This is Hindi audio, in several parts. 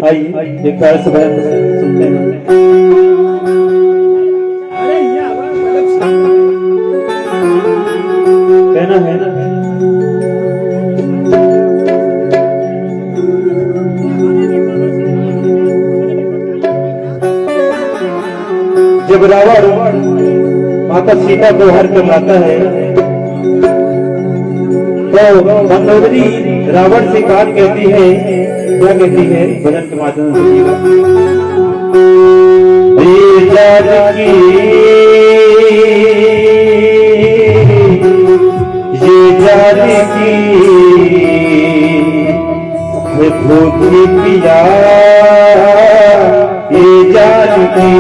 आइए एक बार सुनते हैं। कहना है ना जब रावण माता सीता को हर कर लाता है तो मंदोदरी रावण से बात कहती है, क्या कहती है भजन के माध्यम से? ये जानकी भूखी पिया ये जानकी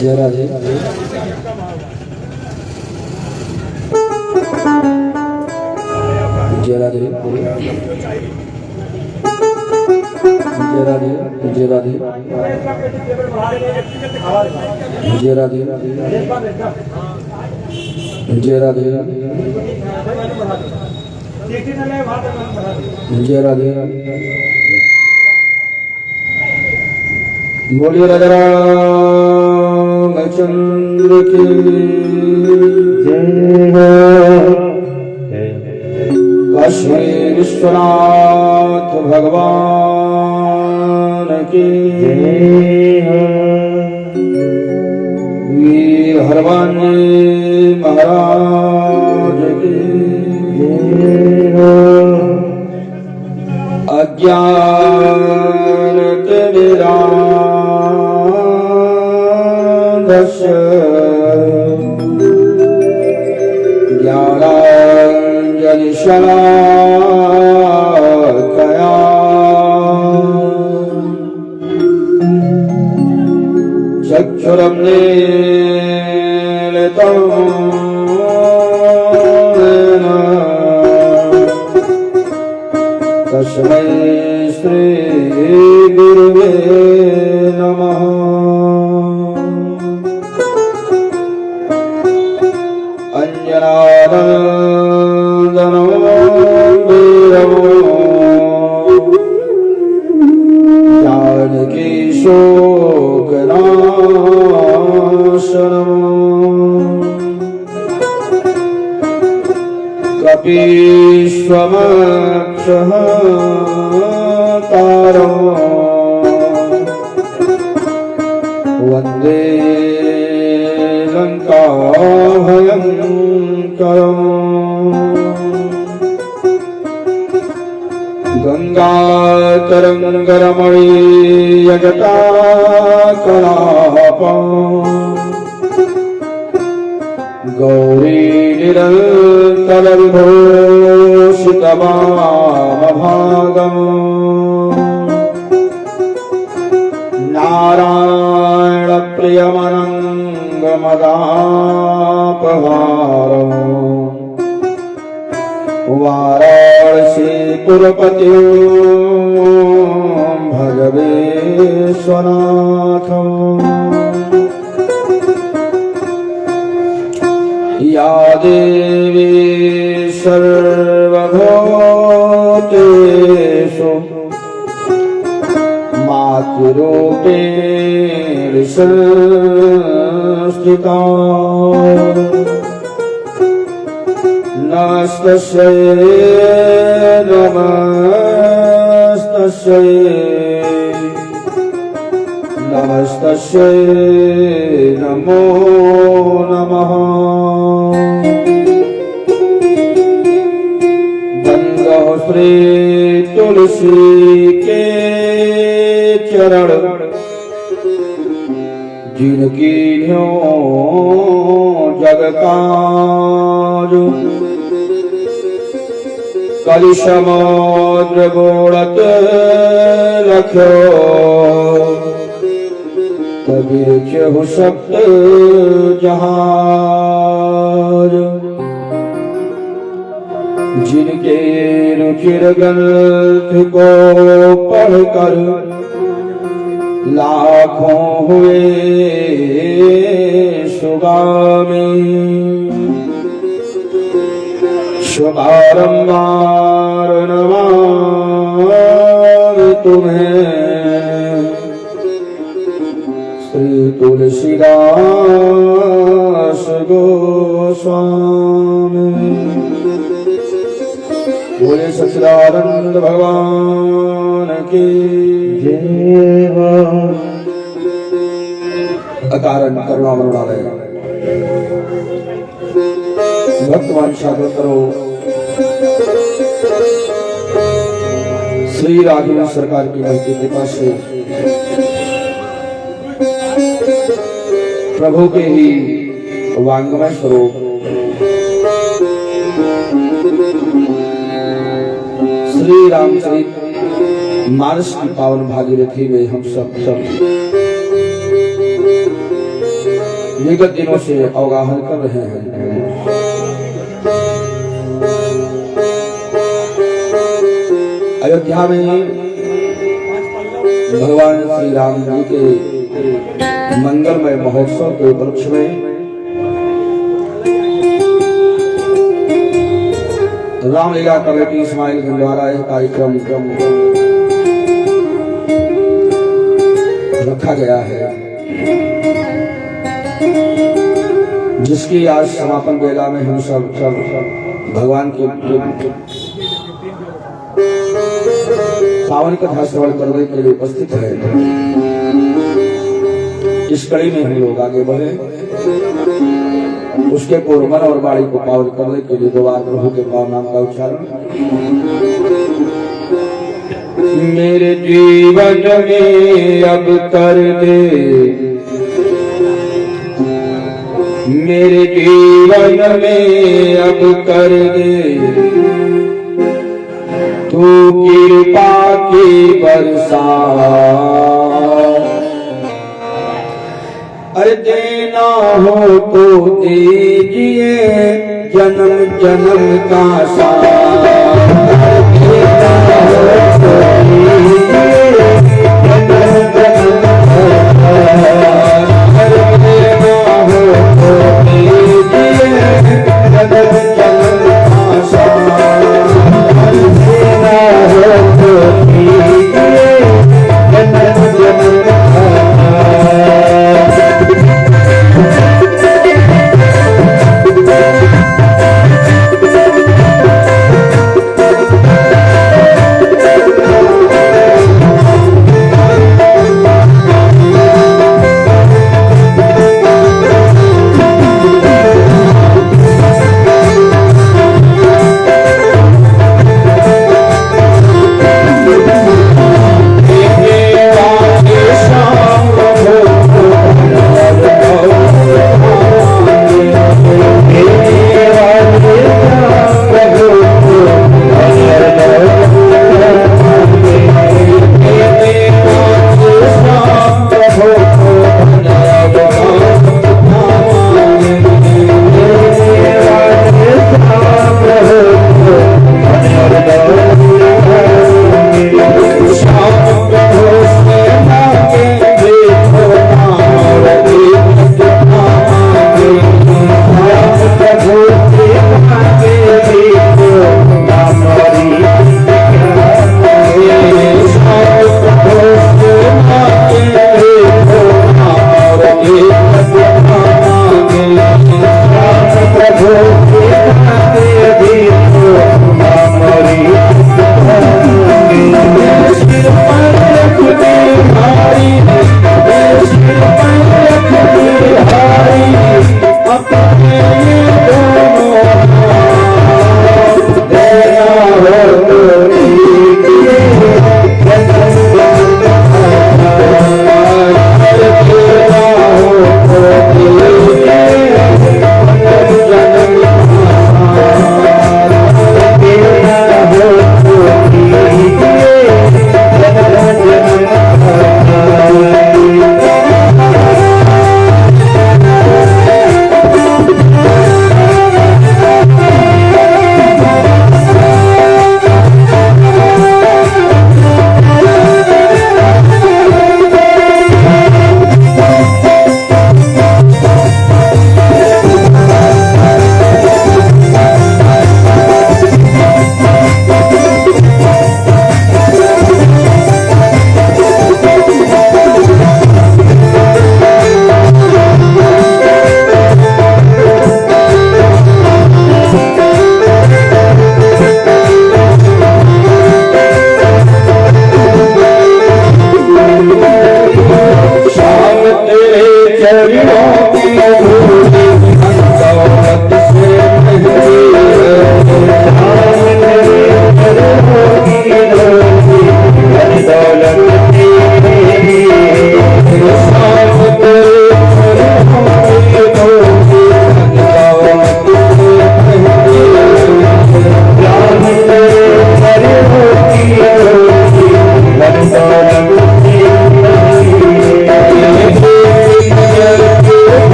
जय राधे। जय राधे। जय राधे। जय राधे। जय राधे। जय राधे। जय राधे। बोलिए राजा रामचंद्र की जय हो। काशी विश्वनाथ भगवान की जय हो। वीर हनुमान महाराज की जय हो। अज्ञान के निरांधश ज्ञानांजलि शलाकया चक्षुरुन्मीलितं येन तस्मै श्री गुरुवे नमः। अंजनानन्दनो वीरवो जानकी शोकनाशनम् कपीश्वमक्षः तारो वन्दे लङ्काभयङ्करम् गङ्गातरङ्गरमणीयजटाकलापम् गौरी निरन्तरविभूषितवामभागम् नारायणप्रियमनङ्गमदापहारम् वाराणसीपुरपतिं भज विश्वनाथम्। या देवी सर्वभूतेषु मातृरूपेण संस्थिता नमस्तस्यै नमस्तस्यै नमस्तस्यै नमो नमः। वन्दे श्री तुलसी के चरण जिनकी जग काज कलि समुद्र गोड़त रखो कबीर चहु सप्त जहाज। जिनके रुचिर ग्रंथ को पढ़कर लाखों हुए सुगामी शुभारंभार नमामि तुम्हें श्री तुलसीदास गोस्वामी। बोले सच्चिदानंद भगवान की जय हो। अकारण करुणामृणालय भक्तवान सागर करो श्री राघवेंद्र सरकार की महती कृपा से प्रभु के ही वांगमय स्वरूप श्री रामचरित मानस की पावन भागीरथी में हम सब विगत दिनों से अवगाहन कर रहे हैं। अयोध्या में भगवान श्री राम जी के मंगलमय महोत्सव के उपलक्ष्य में रामलीला कमेटी इस्माइल के द्वारा यह कार्यक्रम रखा गया है, जिसकी आज समापन बेला में हम सब भगवान की पावन कथा श्रवण करने के लिए उपस्थित है। इस कड़ी में हम लोग आगे बढ़े, उसके पूर्व मन और वाणी को पावन करने के लिए दो बार प्रभु के पावन नाम का उच्चारण। मेरे जीवन में अब कर दे, मेरे जीवन में अब कर दे तू कृपा की बरसात। अरे देना हो तो दीजिए जन्म जन्म का साथ, देना हो तो दीजिए जन्म जन्म का साथ, देना हो तो दीजिए जन्म जन्म का साथ, देना हो तो दीजिए जन्म जन्म का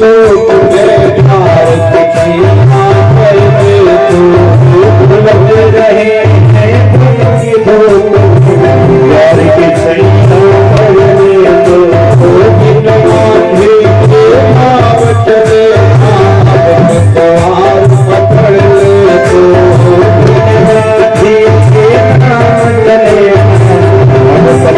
तो तुम्हें प्यार की तू भूलत रहे प्यार की सैया करने तो बिन मांगे आवत रे आप द्वार पकड़ ले तो बिन मांगे आवत रे आप पकड़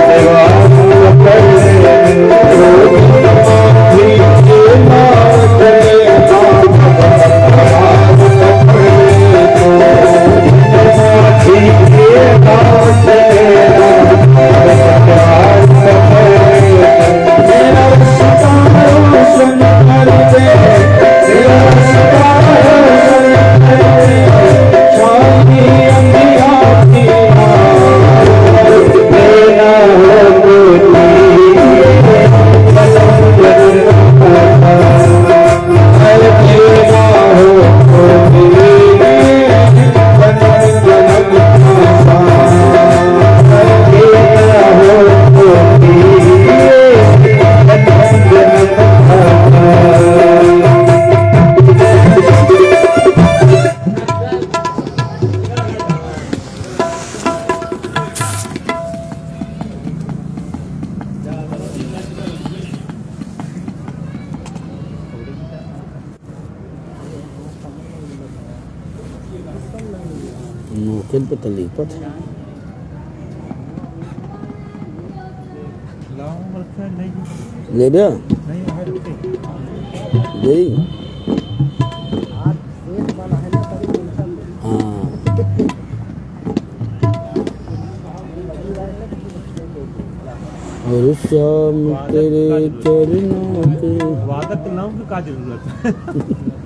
mungkin terlipat ले दे यही हाँ और शाम तेरे चरणों के वादक नाम की का जरूरत है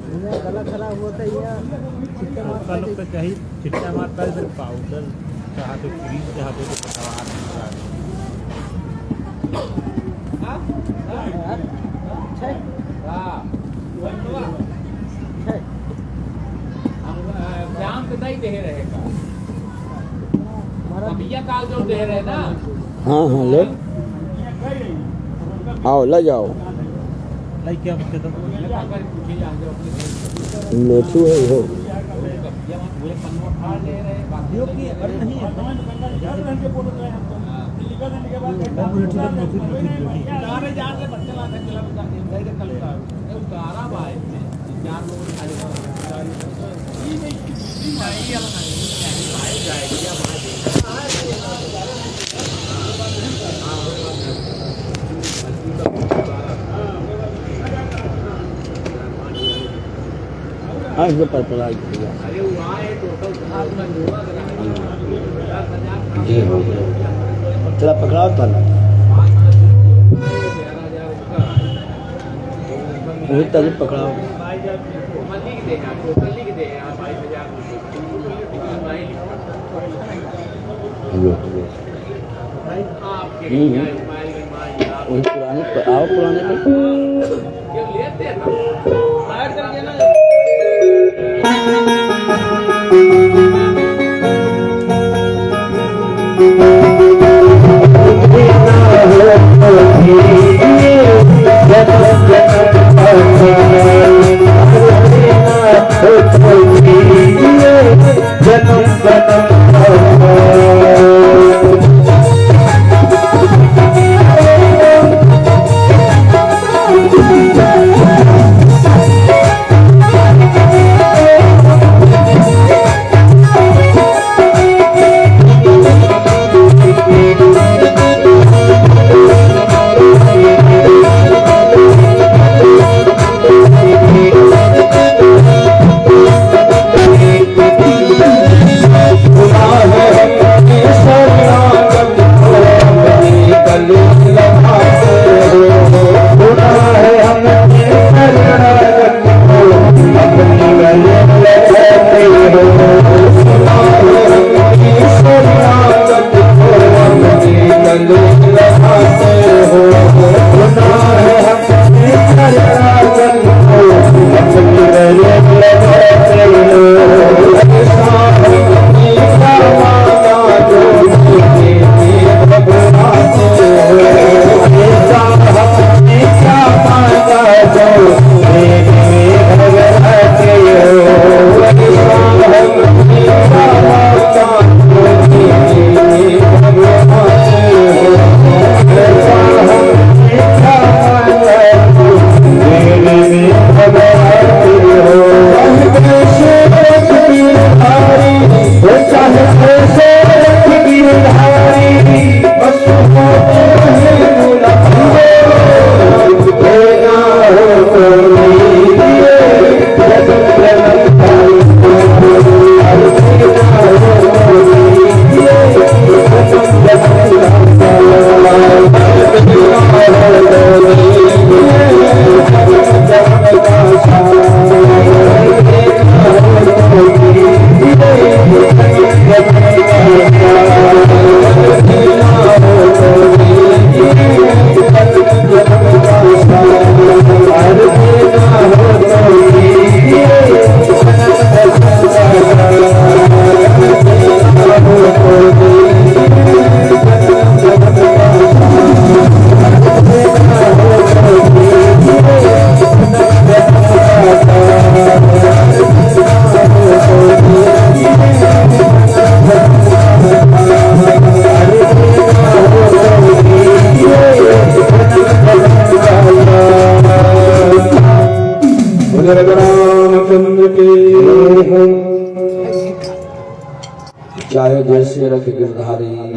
गला खराब होता है या चिट्टा लोग तो चाहिए चिट्टा मारता है फिर पाउडर चाहते क्रीम चाहते तो पतवार शाम कितना ही दे रहेगा भैया काल जो दे रहे ना हाँ हाँ ले आओ ले जाओ लाइक क्या बच्चे तो लोचू है वो भाइयों की अरे नहीं है हाँ इसको पता ये हो गया चला पकड़ाओ था ना वही तभी पकड़ाओ वही पुराने आओ पुराने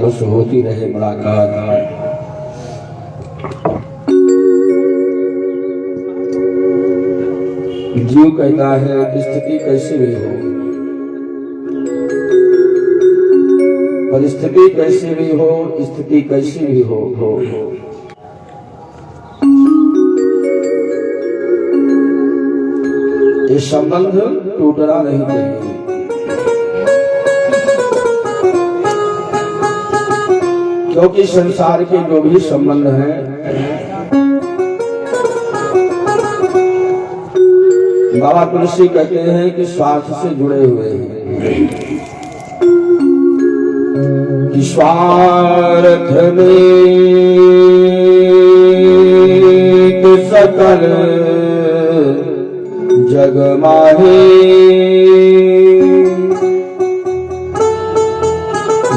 बस होती रहे मुलाकात। जीव कहता है कि स्थिति कैसी भी हो, परिस्थिति कैसी भी हो, स्थिति कैसी भी हो, ये संबंध टूटना नहीं चाहिए। क्योंकि संसार के जो भी संबंध हैं बाबा तुलसी कहते हैं कि स्वार्थ से जुड़े हुए हैं, कि स्वार्थ में सकल जग माहे।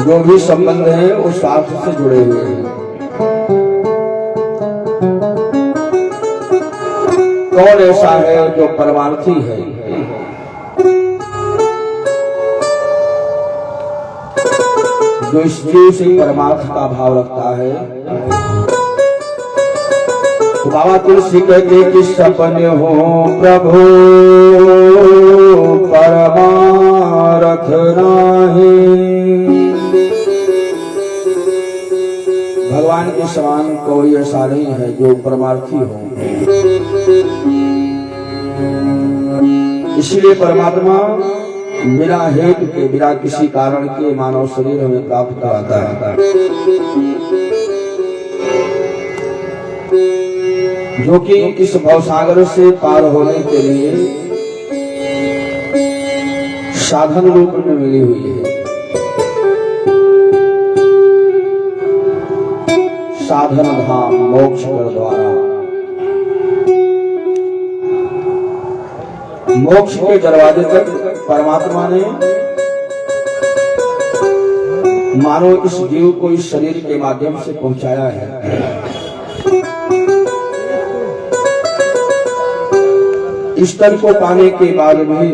जो भी संबंध है वो स्वार्थ से जुड़े हुए हैं। कौन ऐसा है जो परमार्थी है? जो इस जीव से परमार्थ का भाव रखता है। तो बाबा तुलसी कहते कि सपने हो प्रभु परमार्थ नाही। भगवान के समान कोई ऐसा नहीं है जो परमार्थी हो। इसलिए परमात्मा बिना हेतु के, बिना किसी कारण के मानव शरीर हमें प्राप्त कराता है, जो कि इस भवसागर से पार होने के लिए साधन रूप में मिली हुई है। साधन धाम मोक्ष कर द्वारा। मोक्ष के दरवाजे तक परमात्मा ने मानो इस जीव को इस शरीर के माध्यम से पहुंचाया है। इस तल को पाने के बाद भी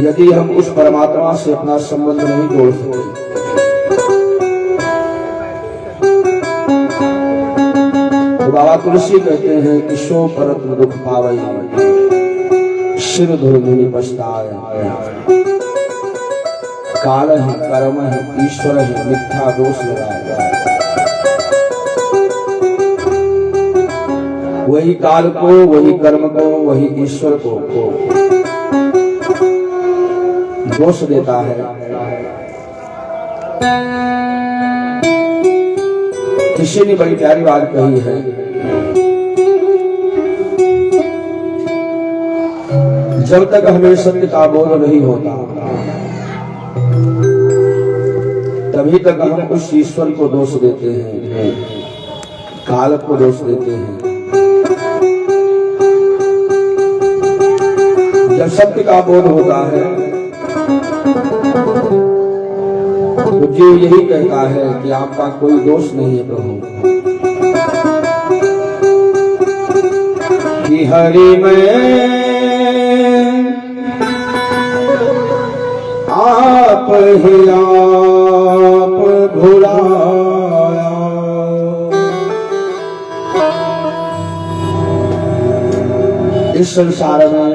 यदि हम उस परमात्मा से अपना संबंध नहीं जोड़ सके, तो बाबा तुलसी कहते हैं कि सो परत दुख पावई सिर धुर्धुनि पछताए। काल है, कर्म है, ईश्वर है, मिथ्या दोष लगाएगा। वही काल को, वही कर्म को, वही ईश्वर को दोष देता है। किसी ने बड़ी प्यारी बात कही है, जब तक हमें सत्य का बोध नहीं होता तभी तक हम उस ईश्वर को दोष देते हैं, काल को दोष देते हैं। जब सत्य का बोध होता है तो जीव यही कहता है कि आपका कोई दोष नहीं है प्रभु, कि हरि में आप ही आप भुलाया। इस संसार में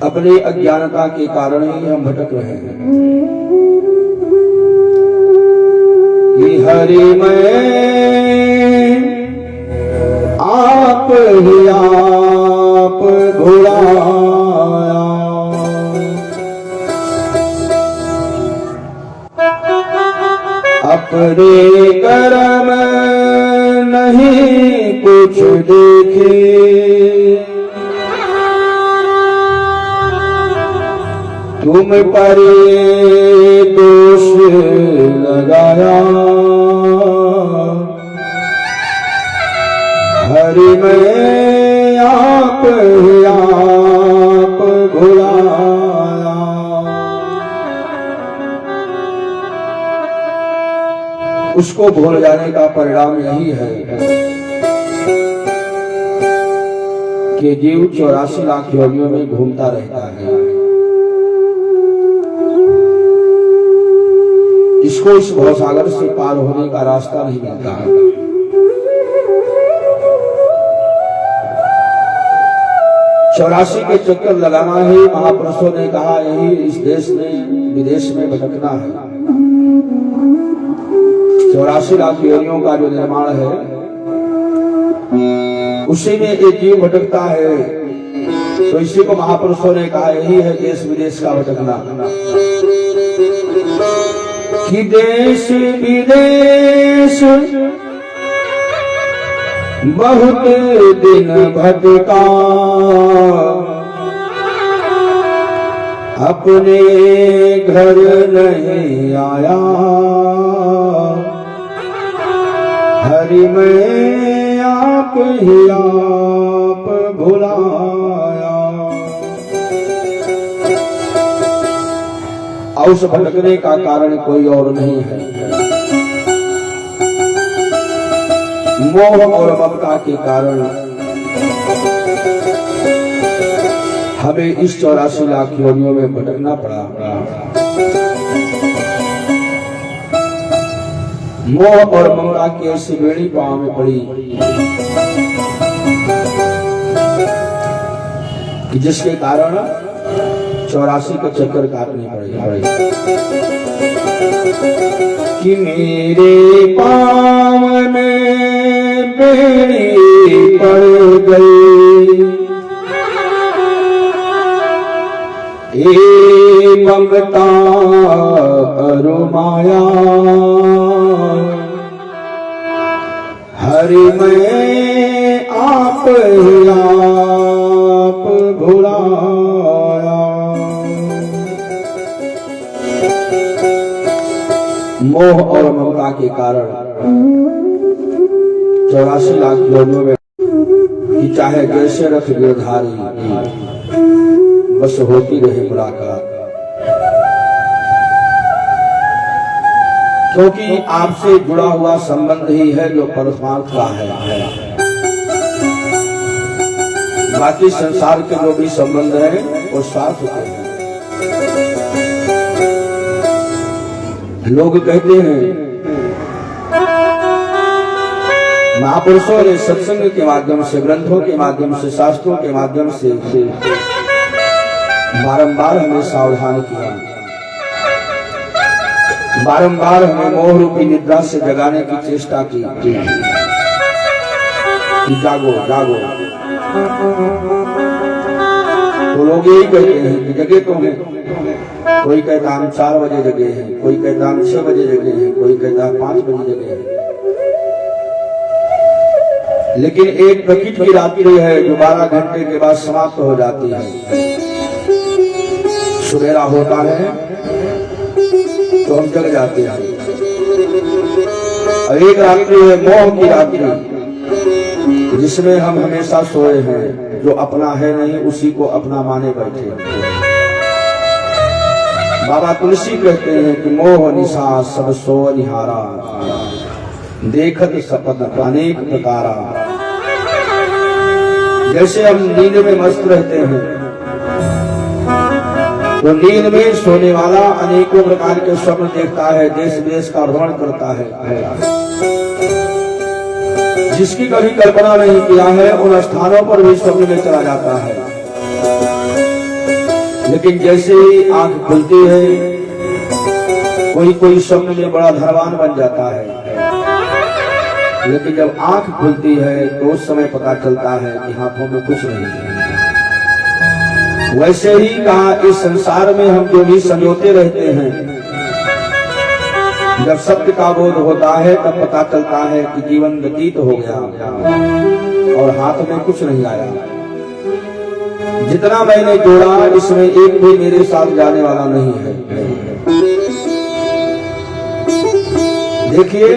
अपनी अज्ञानता के कारण ही हम भटक रहे हैं। कि हरि में आप ही आप भुलाया। अपने कर्म नहीं कुछ देखे, तुम पर दोष लगाया। हरि में आप भुलाया। उसको भूल जाने का परिणाम यही है कि जीव 84 लाख योनियों में घूमता रहता है। इसको इस भवसागर से पार होने का रास्ता नहीं मिलता है। चौरासी के चक्कर लगाना है, महापुरुषों ने कहा यही इस देश में विदेश में भटकना है। 84 लाख योनियों का जो निर्माण है उसी में एक जीव भटकता है, तो इसी को महापुरुषों ने कहा यही है देश विदेश का भटकना। कि देश विदेश बहुत दिन भटका, अपने घर नहीं आया, हरि में आप ही आप भुलाया। और उस भटकने का कारण कोई और नहीं है, मोह और ममता के कारण हमें इस 84 लाख योनियों में भटकना पड़ा। मोह और ममता की ऐसी बेड़ी पांव में पड़ी कि जिसके कारण 84 का चक्कर काटने पड़े। कि मेरे पांव में बेड़ी पड़ गई, ए ममता और माया, हरि में आप भुलाया। मोह और ममता के कारण 84 लाख योनियों में कि चाहे जैसे रथ गिरधारी बस होती रहे मुलाकात। क्योंकि आपसे जुड़ा हुआ संबंध ही है जो परमार्थ का है। बाकी संसार के जो भी संबंध है वो स्वार्थ के हैं। लोग कहते हैं महापुरुषों ने सत्संग के माध्यम से, ग्रंथों के माध्यम से, शास्त्रों के माध्यम से बारंबार हमें सावधान किया, बारंबार हमें मोह रूपी निद्रा से जगाने की चेष्टा की कि जागो जागो। तो लोग यही कहते हैं कि जगे तो हैं, कोई कहता हम 4 बजे जगे हैं, कोई कहता हम 6 बजे जगे हैं, कोई कहता 5 बजे जगे हैं। लेकिन एक प्रकृति की रात्रि है जो 12 घंटे के बाद समाप्त हो जाती है। सवेरा होता है तो हम जग जाते हैं। और एक रात्रि है मोह की रात्रि, जिसमें हम हमेशा सोए हैं, जो अपना है नहीं उसी को अपना माने बैठे। बाबा तुलसी कहते हैं कि मोह निशा सब सो निहारा, देखत सपन अनेक प्रकारा। जैसे हम नींद में मस्त रहते हैं तो नींद में सोने वाला अनेकों प्रकार के स्वप्न देखता है, देश विदेश का भ्रमण करता है। जिसकी कभी कल्पना नहीं किया है उन स्थानों पर भी स्वप्न में चला जाता है। लेकिन जैसे ही आंख खुलती है कोई कोई स्वप्न में बड़ा धनवान बन जाता है। लेकिन जब आंख खुलती है तो उस समय पता चलता है कि हाथों में कुछ नहीं है। वैसे ही कहा इस संसार में हम जो भी संजोते रहते हैं, जब सत्य का बोध होता है तब पता चलता है कि जीवन व्यतीत हो गया और हाथ में कुछ नहीं आया। जितना मैंने जोड़ा इसमें एक भी मेरे साथ जाने वाला नहीं है। देखिए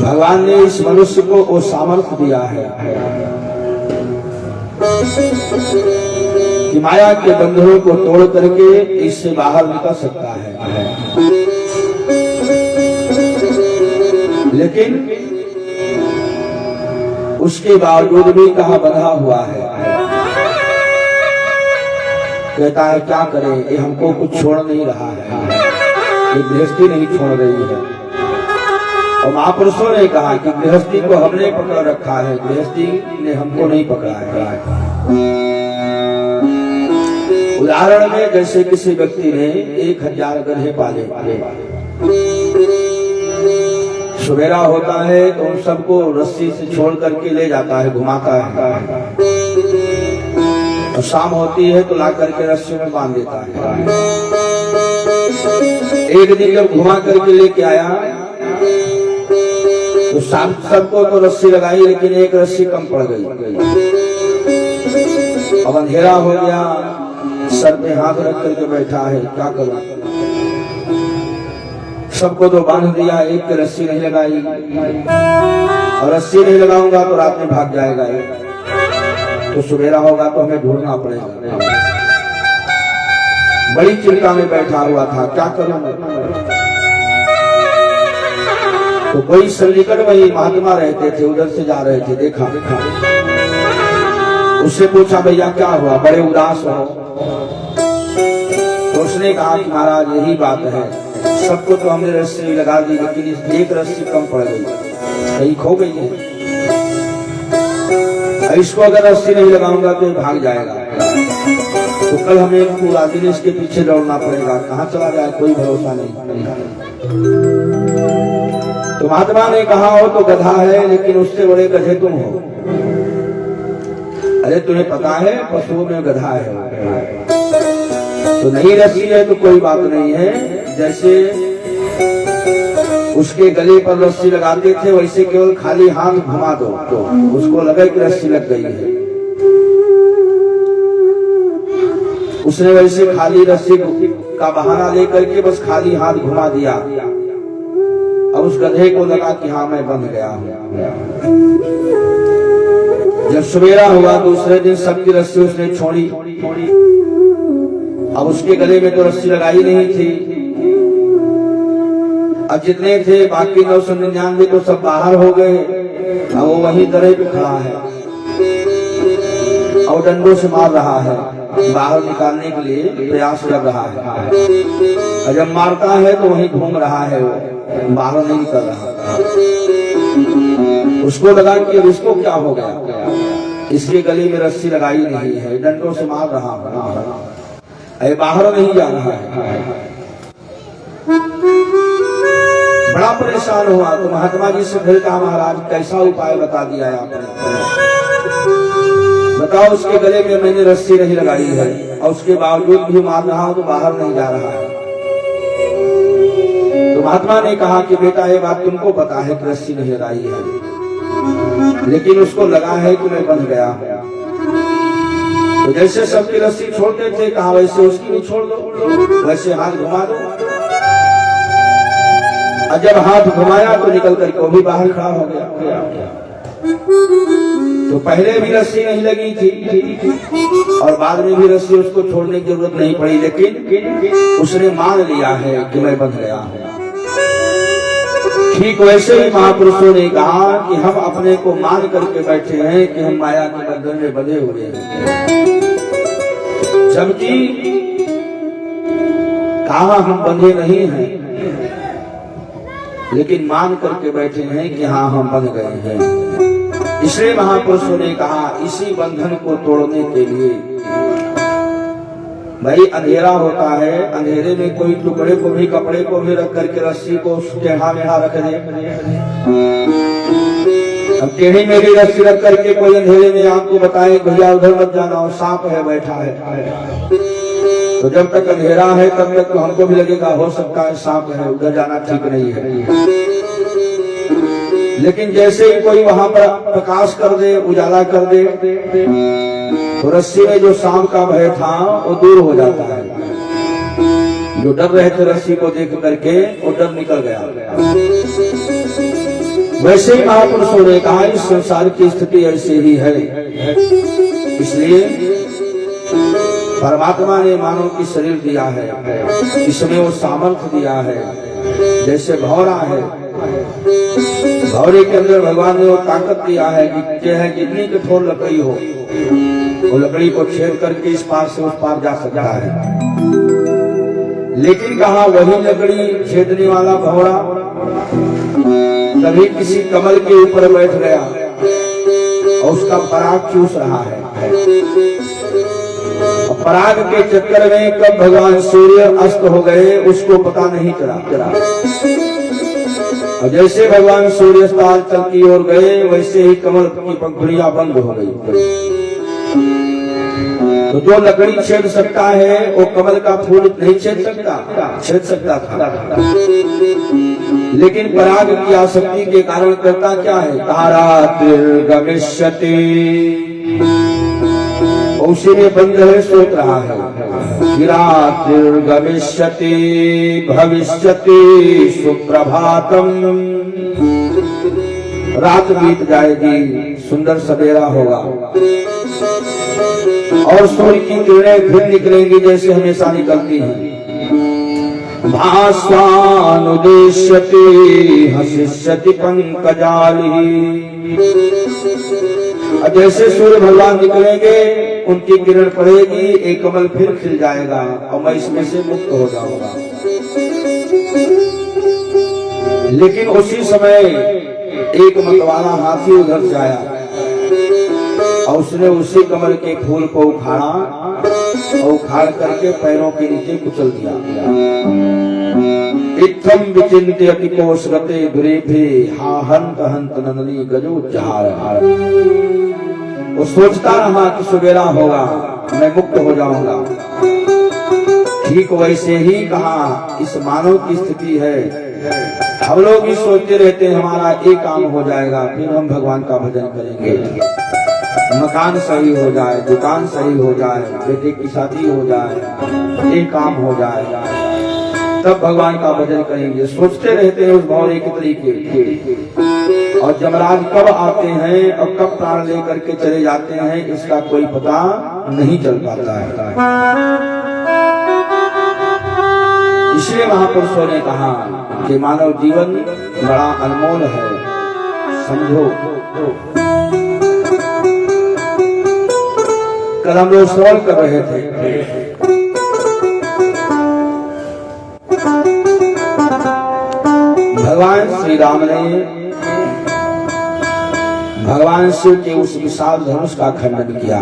भगवान ने इस मनुष्य को वो सामर्थ्य दिया है कि माया के बंधनों को तोड़ करके इससे बाहर निकल सकता है। लेकिन उसके बावजूद भी कहाँ बंधा हुआ है। कहता है क्या करें, ये हमको कुछ छोड़ नहीं रहा है, ये गृहस्थी नहीं छोड़ रही है। और महापुरुषों ने कहा कि गृहस्थी को हमने पकड़ रखा है, गृहस्थी ने हमको नहीं पकड़ा है। उदाहरण में जैसे किसी व्यक्ति ने 1000 गधे पाले, सवेरा होता है तो उन सबको रस्सी से छोड़ करके ले जाता है, घुमाता है, और शाम होती है तो ला करके रस्सी में बांध देता है। एक दिन जब घुमा करके लेके आया तो सबको तो रस्सी लगाई, लेकिन एक रस्सी कम पड़ गई। अब अंधेरा हो गया, सर पे हाथ रख करके बैठा है, क्या करूं, सबको तो बांध दिया, एक की रस्सी नहीं लगाई, और रस्सी नहीं लगाऊंगा तो रात में भाग जाएगा, तो सवेरा होगा तो हमें ढूंढना पड़ेगा। बड़ी चिंता में बैठा हुआ था, क्या करूं। तो कोई सन्निकट वही महात्मा रहते थे, उधर से जा रहे थे, देखा, उससे पूछा भैया क्या हुआ, बड़े उदास हो। तो उसने कहा कि महाराज यही बात है, सबको तो हमने रस्सी लगा दी, लेकिन एक रस्सी कम पड़ गई, कहीं खो गई है, इसको अगर रस्सी नहीं लगाऊंगा तो भाग जाएगा, तो कल हमें पूरा दिन इसके पीछे दौड़ना पड़ेगा, कहाँ चला जाए कोई भरोसा नहीं। तो महात्मा ने कहा हो तो गधा है, लेकिन उससे बड़े गधे तुम हो। अरे तुम्हें पता है पशुओं में गधा है, तो नहीं रस्सी है तो कोई बात नहीं है। जैसे उसके गले पर रस्सी लगाते थे, वैसे केवल खाली हाथ घुमा दो तो उसको लगे कि रस्सी लग गई है। उसने वैसे खाली रस्सी का बहाना लेकर के बस खाली हाथ घुमा दिया, अब उस गधे को लगा कि हाँ मैं बंध गया हूं। जब सवेरा हुआ दूसरे दिन सबकी रस्सी उसने छोड़ी, अब उसके गले में तो रस्सी लगाई नहीं थी। अब जितने थे बाकी 999 तो सब बाहर हो गए, अब वो वहीं तरह पे खड़ा है और डंडों से मार रहा है, बाहर निकालने के लिए प्रयास कर रहा है। और जब मारता है तो वहीं घूम रहा है, वो बाहर नहीं कर रहा। उसको लगा कि अब इसको क्या हो गया, इसके गले में रस्सी लगाई नहीं है, डंडों से मार रहा है, बाहर नहीं जा रहा है। बड़ा परेशान हुआ तो महात्मा जी से फिर कहा महाराज कैसा उपाय बता दिया है आपने, बताओ उसके गले में मैंने रस्सी नहीं लगाई है और उसके बावजूद भी मार रहा हूं तो बाहर नहीं जा रहा है। तो महात्मा ने कहा कि बेटा ये बात तुमको पता है कि रस्सी नहीं लगाई है, लेकिन उसको लगा है कि मैं बंध गया। तो जैसे सबकी रस्सी छोड़ते थे, कहा वैसे उसकी भी छोड़ दो, वैसे हाथ घुमा दो। और जब हाथ घुमाया तो निकल करके वो भी बाहर खड़ा हो गया। तो पहले भी रस्सी नहीं लगी थी और बाद में भी रस्सी उसको छोड़ने की जरूरत नहीं पड़ी, लेकिन उसने मान लिया है कि मैं बंध गया हूं। ठीक वैसे ही महापुरुषों ने कहा कि हम अपने को मान करके बैठे हैं कि हम माया के बंधन में बंधे हुए हैं, जबकि कहा हम बंधे नहीं हैं, लेकिन मान करके बैठे हैं कि हाँ हम बंध गए हैं। इसलिए महापुरुषों ने कहा इसी बंधन को तोड़ने के लिए, भाई अंधेरा होता है, अंधेरे में कोई टुकड़े को भी कपड़े को भी रख करके रस्सी को टेढ़ा मेढ़ा रख दे। अब टेढ़ी मेढ़ी रस्सी रख करके कोई अंधेरे में आपको बताए भैया उधर मत जाना और सांप है बैठा है, तो जब तक अंधेरा है तब तक तो हमको भी लगेगा हो सकता है सांप है, उधर जाना ठीक नहीं है। लेकिन जैसे ही कोई वहां पर प्रकाश कर दे, उजाला कर दे, तो रस्सी में जो सांप का भय था वो दूर हो जाता है। जो डर रहे थे रस्सी को देख करके वो डर निकल गया। वैसे ही महापुरुषों ने कहा इस संसार की स्थिति ऐसी ही है, इसलिए परमात्मा ने मानव की शरीर दिया है, इसमें वो सामर्थ्य दिया है। जैसे भौरा है, भौरे के अंदर भगवान ने वो ताकत दिया है कि जितनी कठोर लकड़ी हो वो लकड़ी को छेद करके इस पार से उस पार जा सकता है। लेकिन कहा वही लकड़ी छेदने वाला भौरा तभी किसी कमल के ऊपर बैठ गया और उसका पराग चूस रहा है। पराग के चक्कर में कब भगवान सूर्य अस्त हो गए उसको पता नहीं चला। और जैसे भगवान सूर्य अस्ताचल की ओर गए वैसे ही कमल की पंखुड़ियां बंद हो गई। तो जो लकड़ी छेद सकता है वो कमल का फूल नहीं छेद सकता था। लेकिन पराग की आसक्ति के कारण करता क्या है, तारातिर्गमिष्यति, उसी में बंद है, सोच रहा है। गिरातिर्गमिष्यति भविष्यति सुप्रभातम, रात बीत जाएगी, सुंदर सवेरा होगा और सूर्य की किरणें फिर निकलेंगी जैसे हमेशा निकलती हैं। भास्वानुदेश्यति हसिष्यति पंकजाली, जैसे सूर्य भगवान निकलेंगे उनकी किरण पड़ेगी, एक कमल फिर खिल जाएगा और मैं इसमें से मुक्त हो जाऊंगा। लेकिन उसी समय एक मतवाला हाथी उधर से आया और उसने उसी कमल के फूल को उखाड़ा और उखाड़ करके पैरों के नीचे कुचल दिया। इत्थम विचिन्त्यति कोशगते दुरेभे हा हंत हंत नंदनी गजोज्जहार। वो सोचता रहा कि सवेरा होगा, मैं मुक्त हो जाऊंगा। ठीक वैसे ही कहा इस मानव की स्थिति है। हम लोग भी सोचते रहते हैं हमारा एक काम हो जाएगा, फिर हम भगवान का भजन करेंगे, मकान सही हो जाए, दुकान सही हो जाए, बेटे की शादी हो जाए, एक काम हो जाए, तब भगवान का भजन करेंगे। सोचते रहते हैं उस भौरे के तरीके। और जमराज कब आते हैं और कब प्राण लेकर के चले जाते हैं इसका कोई पता नहीं चल पाता है। इसलिए महापुरुषों ने कहा कि मानव जीवन बड़ा अनमोल है, समझो। कल हम लोग सवाल कर रहे थे, भगवान श्री राम ने भगवान शिव के उस विशाल धनुष का खंडन किया।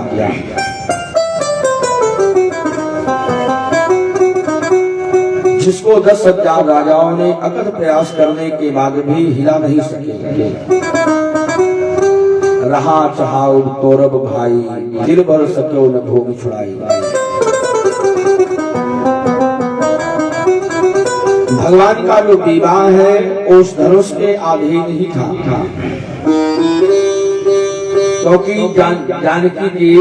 जिसको 10,000 राजाओं ने अकथ प्रयास करने के बाद भी हिला नहीं सके। रहा चहाउ तोरब भाई, दिल भर सको न भूमि छुड़ाई। भगवान का जो विवाह है उस धनुष के अधीन ही था, क्योंकि जानकी जी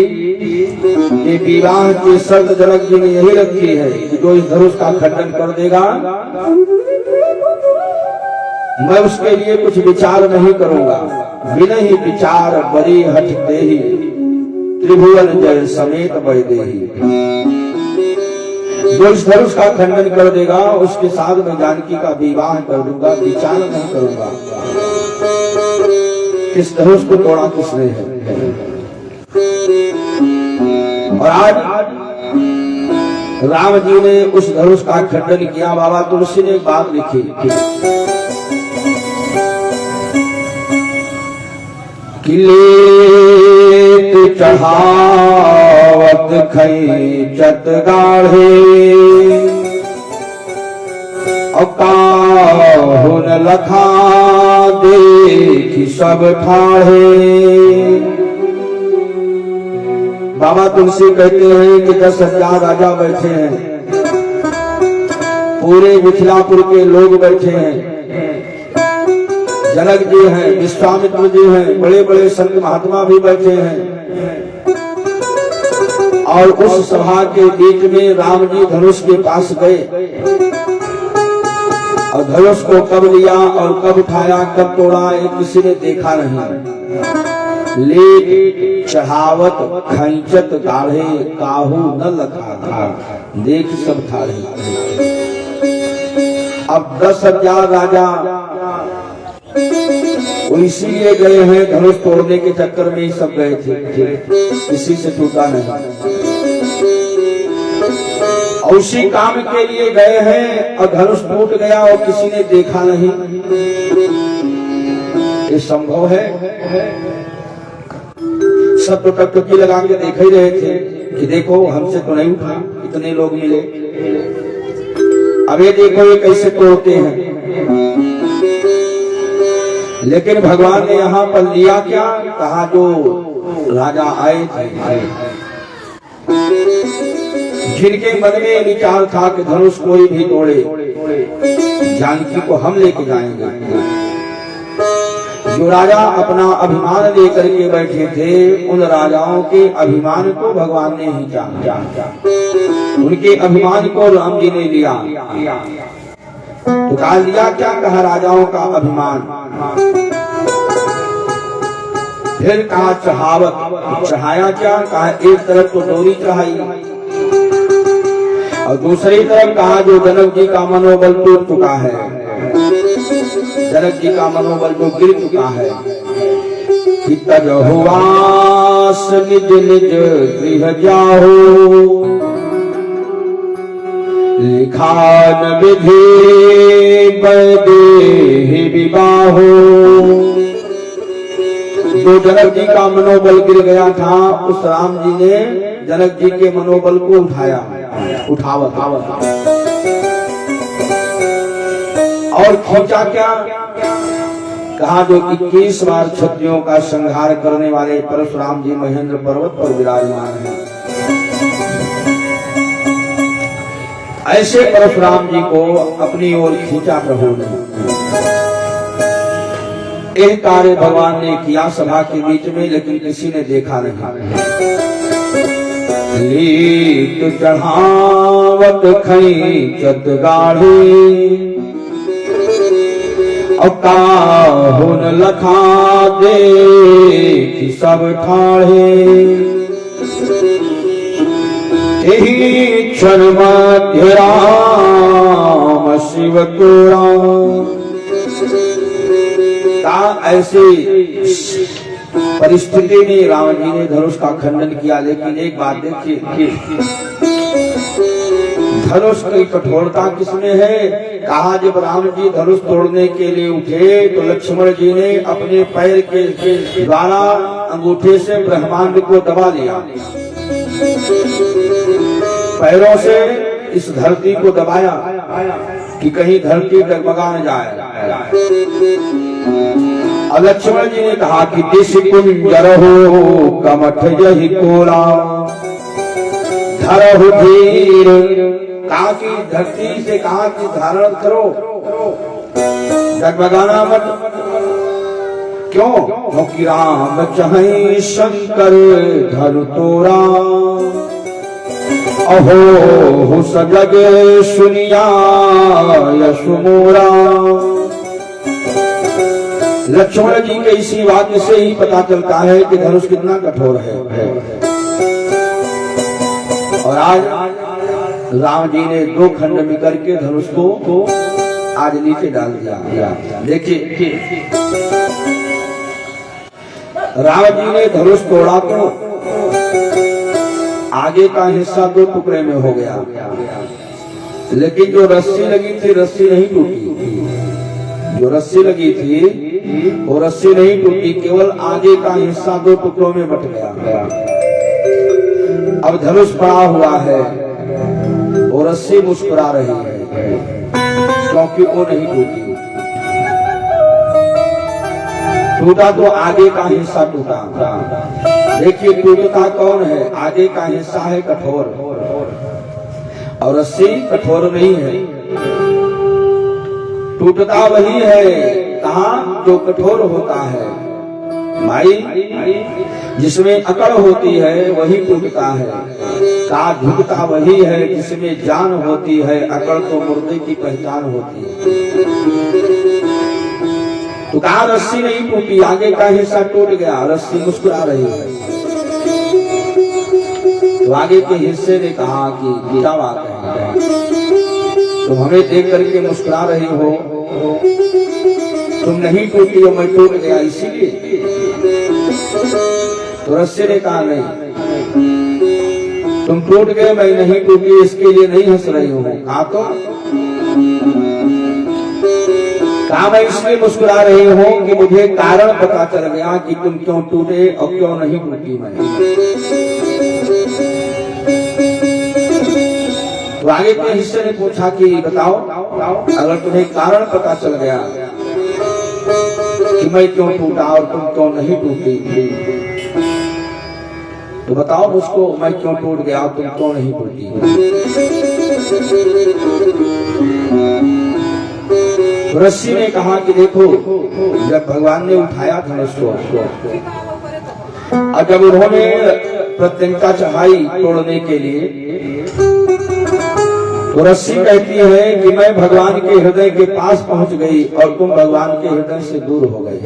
विवाह की शर्त जनक जी ने यही रखी है कि जो इस धनुष का खंडन कर देगा मैं उसके लिए कुछ विचार नहीं करूंगा। बिना ही विचार बड़ी हठ देही, त्रिभुवन जय समेत बह देही। जो इस धनुष का खंडन कर देगा उसके साथ मैं जानकी का विवाह कर दूंगा, विचार नहीं करूंगा किस धनुष को तोड़ा किसने है। और आज राम जी ने उस धनुष का खंडन किया। बाबा तुलसी ने एक बात लिखी कि लेत चढ़ावत खैचत गाढ़े, अकाहुन लखा देखी सब ठाढ़े। बाबा तुलसी कहते हैं कि 10,000 राजा बैठे हैं, पूरे मिथिलापुर के लोग बैठे हैं, जनक जी हैं, विश्वामित्र जी हैं, बड़े बड़े संत महात्मा भी बैठे हैं। और उस सभा के बीच में राम जी धनुष के पास गए और धनुष को कब लिया और कब उठाया कब तोड़ा ये किसी ने देखा नहीं। लेक चढ़ावत खैचत गाढ़े, काहू न लखा था, देख सब ठाढ़े। अब 10,000 राजा वो इसीलिए गए हैं, धनुष तोड़ने के चक्कर में ही सब गए थे, किसी से टूटा नहीं। और उसी काम के लिए गए हैं और धनुष टूट गया और किसी ने देखा नहीं, ये संभव है? सब तो टकटकी लगा के देख ही रहे थे कि देखो हमसे तो नहीं उठा, इतने लोग मिले, अब ये देखो ये कैसे तोड़ते हैं। लेकिन भगवान ने यहाँ पर लिया क्या, कहा जो राजा आए थे, जिनके मन में विचार था कि धनुष कोई भी तोड़े, जानकी को हम लेके जाएंगे, जो राजा अपना अभिमान लेकर के बैठे थे, उन राजाओं के अभिमान को भगवान ने ही जाना, उनके अभिमान को राम जी ने लिया। तो कहा लिया क्या, कहा राजाओं का अभिमान। फिर कहा चढ़ावत, चढ़ाया क्या, कहा एक तरफ तो डोरी चढ़ाई और दूसरी तरफ कहा जो जनक जी का मनोबल टूट चुका है, जनक जी का मनोबल जो गिर चुका है। तजहुआस निज निज गृह जाओ, लिखान विधि बदे विवाहो। जो जनक जी का मनोबल गिर गया था, उस राम जी ने जनक जी के मनोबल को उठाया, उठावत और खींचा क्या, कहा जो 21 बार क्षत्रियों का संहार करने वाले परशुराम जी महेंद्र पर्वत पर विराजमान हैं, ऐसे परशुराम जी को अपनी ओर खींचा प्रभु ने। एक कार्य भगवान ने किया सभा के बीच में, लेकिन किसी ने देखा नहीं। लीक चढ़ावत खींचत गाढ़ी, और काहुन लखा देखि सब ठाढ़े। यही क्षण मध्य राम शिव तोरा। ऐसे परिस्थिति में राम जी ने धनुष का खंडन किया, लेकिन एक बात देखिए, धनुष की कठोरता किसमें है। कहा जब राम जी धनुष तोड़ने के लिए उठे तो लक्ष्मण जी ने अपने पैर के द्वारा अंगूठे से ब्रह्मांड को दबा लिया, पैरों से इस धरती को दबाया कि कहीं धरती डगमगा न जाए। और लक्ष्मण जी ने कहा कि दिश कुंजरहो कमठ जहि कोला, धरहु धीर। कहा कि धरती से कहा कि धारण करो, डगमगाना मत। क्यों? क्योंकि राम चाहे शंकर धर तोरा, अहो सजग सुनिया यशु मोरा। लक्ष्मण जी के इसी वाक्य से ही पता चलता है कि धनुष कितना कठोर है। और आज राम जी ने 2 खंड में करके धनुष को आज नीचे डाल दिया। देखिए राम जी ने धनुष तोड़ा तो आगे का हिस्सा 2 टुकड़े में हो गया, लेकिन जो रस्सी लगी थी रस्सी नहीं टूटी। जो रस्सी लगी थी वो रस्सी नहीं टूटी, केवल आगे का हिस्सा 2 टुकड़ों में बट गया। अब धनुष पड़ा हुआ है, वो रस्सी मुस्कुरा रही है क्योंकि वो नहीं टूटी। टूटा तो आगे का हिस्सा टूटा। देखिए टूटता कौन है? आगे का हिस्सा है कठोर, और रस्सी कठोर नहीं है। टूटता वही है कहाँ जो कठोर होता है भाई, जिसमें अकड़ होती है वही टूटता है। का झुकता वही है जिसमें जान होती है, अकड़ तो मुर्दे की पहचान होती है। तो कहा रस्सी नहीं टूटी, आगे का हिस्सा टूट गया, रस्सी मुस्कुरा रही है। तो आगे के हिस्से ने कहा कि क्या बात है, तुम हमें देख करके मुस्कुरा रही हो, तुम नहीं टूटी और मैं टूट गया इसीलिए। तो रस्सी ने कहा नहीं, तुम टूट गए मैं नहीं टूटी इसके लिए नहीं हंस रही हूँ। कहा मैं इसलिए मुस्कुरा रही हूँ कि मुझे कारण पता चल गया कि तुम क्यों टूटे और क्यों नहीं टूटी मैं। तो आगे के हिस्से ने पूछा कि बताओ अगर तुम्हें कारण पता चल गया कि मैं क्यों टूटा और तुम क्यों नहीं टूटी, तो बताओ मुझको मैं क्यों टूट गया और तुम क्यों नहीं टूटी। तो रस्सी ने कहा कि देखो जब भगवान ने उठाया था उसको और जब उन्होंने प्रत्यंता चढ़ाई तोड़ने के लिए, तो रस्सी कहती है कि मैं भगवान के हृदय के पास पहुंच गई और तुम भगवान के हृदय से दूर हो गए।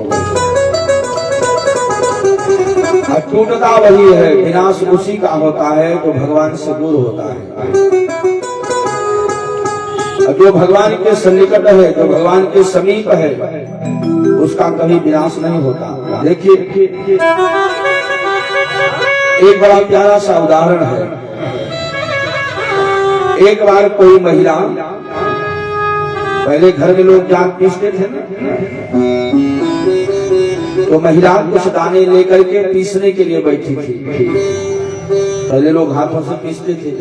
टूटता वही है, विनाश उसी का होता है जो भगवान से दूर होता है। जो भगवान के सन्निकट है, जो भगवान के समीप है, उसका कभी विनाश नहीं होता। देखिए एक बड़ा प्यारा सा उदाहरण है। एक बार कोई महिला, पहले घर में लोग जाग पीसते थे ना, तो महिला कुछ दाने लेकर के पीसने के लिए बैठी थी। पहले लोग हाथों से पीसते थे,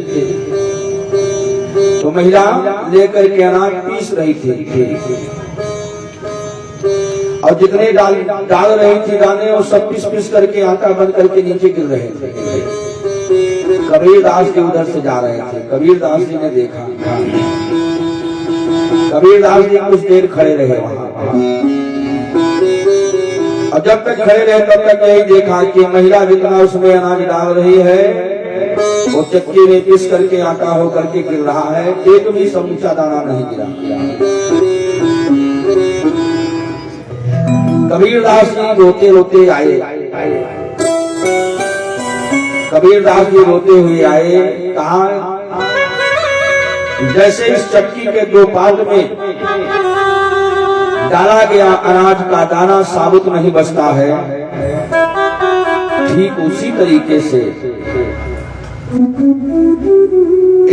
तो महिला लेकर के अनाज पीस रही थी और जितने डाल रही थी दाने वो सब पीस पीस करके आटा बन करके नीचे गिर रहे थे। कबीरदास जी उधर से जा रहे थे। कबीरदास जी ने देखा, कबीरदास जी कुछ देर खड़े रहे वहां और जब तक खड़े रहे तब तक यही देखा कि महिला जितना उसमें अनाज डाल रही है वो चक्की में पीस करके आटा हो करके गिर रहा है, एक भी समूचा दाना नहीं गिरा। कबीरदास जी रोते रोते आए, कबीरदास जी रोते हुए आए। कहा जैसे इस चक्की के दो पार्ट में डाला गया अनाज का दाना साबुत नहीं बचता है, ठीक उसी तरीके से